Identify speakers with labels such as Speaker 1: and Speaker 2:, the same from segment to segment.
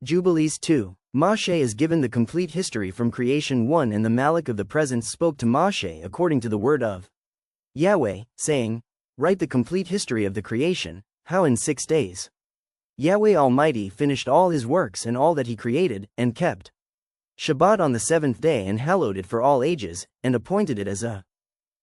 Speaker 1: Jubilees 2. Mosheh is given the complete history from creation 1, and the malak of the presence spoke to Mosheh according to the word of Yahweh, saying, "Write the complete history of the creation, how in 6 days Yahweh Almighty finished all his works and all that he created, and kept Shabbat on the 7th day and hallowed it for all ages, and appointed it as a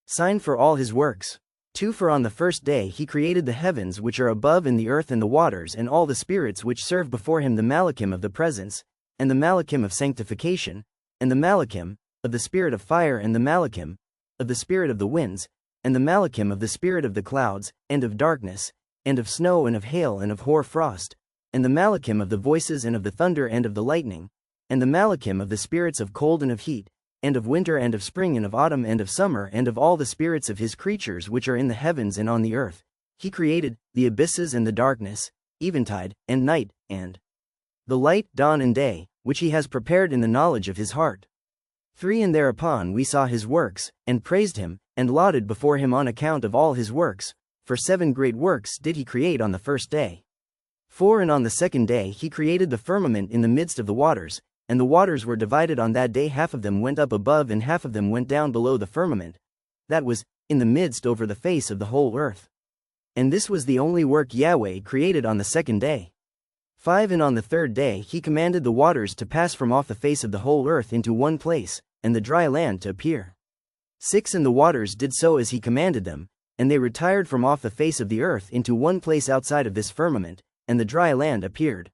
Speaker 1: sign for all his works. 2. For on the first day he created the heavens which are above and the earth and the waters and all the spirits which serve before him, the malakim of the presence, and the malakim of sanctification, and the malakim of the spirit of fire, and the malakim of the spirit of the winds, and the malakim of the spirit of the clouds, and of darkness, and of snow, and of hail, and of hoar frost, and the malakim of the voices, and of the thunder, and of the lightning, and the malakim of the spirits of cold and of heat, and of winter, and of spring, and of autumn, and of summer, and of all the spirits of his creatures which are in the heavens and on the earth. He created the abysses and the darkness, eventide, and night, and the light, dawn and day, which he has prepared in the knowledge of his heart. 3. And thereupon we saw his works, and praised him, and lauded before him on account of all his works, for 7 great works did he create on the first day. 4. And on the second day he created the firmament in the midst of the waters, and the waters were divided on that day, half of them went up above and half of them went down below the firmament, that was in the midst over the face of the whole earth. And this was the only work Yahweh created on the second day. 5. And on the third day he commanded the waters to pass from off the face of the whole earth into one place, and the dry land to appear. 6. And the waters did so as he commanded them, and they retired from off the face of the earth into one place outside of this firmament, and the dry land appeared.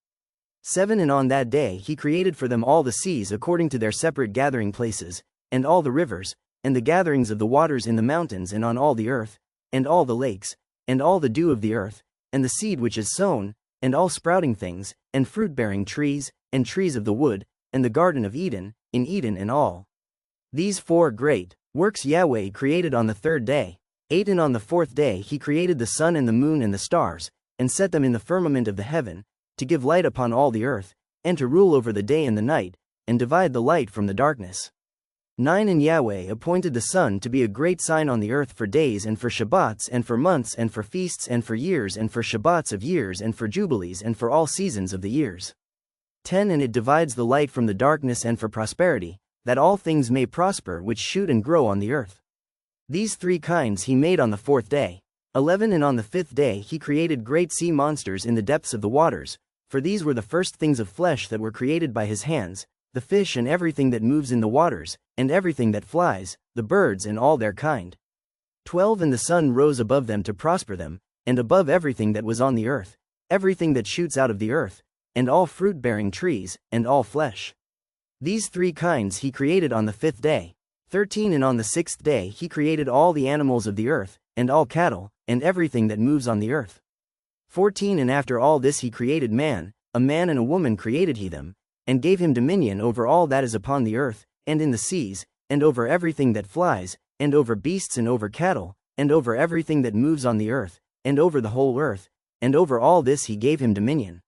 Speaker 1: 7. And on that day he created for them all the seas according to their separate gathering places, and all the rivers, and the gatherings of the waters in the mountains and on all the earth, and all the lakes, and all the dew of the earth, and the seed which is sown, and all sprouting things, and fruit-bearing trees, and trees of the wood, and the garden of Eden, in Eden, and all these 4 great works Yahweh created on the third day. 8. And on the fourth day he created the sun and the moon and the stars, and set them in the firmament of the heaven, to give light upon all the earth, and to rule over the day and the night, and divide the light from the darkness. 9. And Yahweh appointed the sun to be a great sign on the earth for days, and for Shabbats, and for months, and for feasts, and for years, and for Shabbats of years, and for jubilees, and for all seasons of the years. 10. And it divides the light from the darkness, and for prosperity, that all things may prosper which shoot and grow on the earth. These 3 kinds he made on the fourth day. 11. And on the 5th day he created great sea monsters in the depths of the waters, for these were the first things of flesh that were created by his hands, the fish and everything that moves in the waters, and everything that flies, the birds and all their kind. 12. And the sun rose above them to prosper them, and above everything that was on the earth, everything that shoots out of the earth, and all fruit-bearing trees, and all flesh. These 3 kinds he created on the 5th day. 13. And on the 6th day he created all the animals of the earth, and all cattle, and everything that moves on the earth. 14. And after all this he created man, a man and a woman created he them, and gave him dominion over all that is upon the earth, and in the seas, and over everything that flies, and over beasts, and over cattle, and over everything that moves on the earth, and over the whole earth, and over all this he gave him dominion.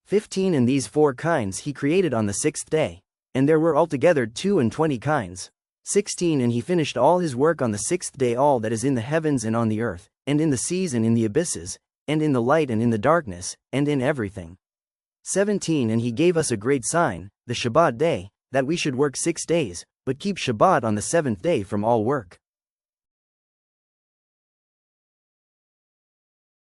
Speaker 1: 15. And these 4 kinds he created on the 6th day, and there were altogether 22 kinds. 16. And he finished all his work on the 6th day, all that is in the heavens and on the earth, and in the seas and in the abysses, and in the light and in the darkness, and in everything. 17. And he gave us a great sign, the Shabbat day, that we should work 6 days, but keep Shabbat on the 7th day from all work.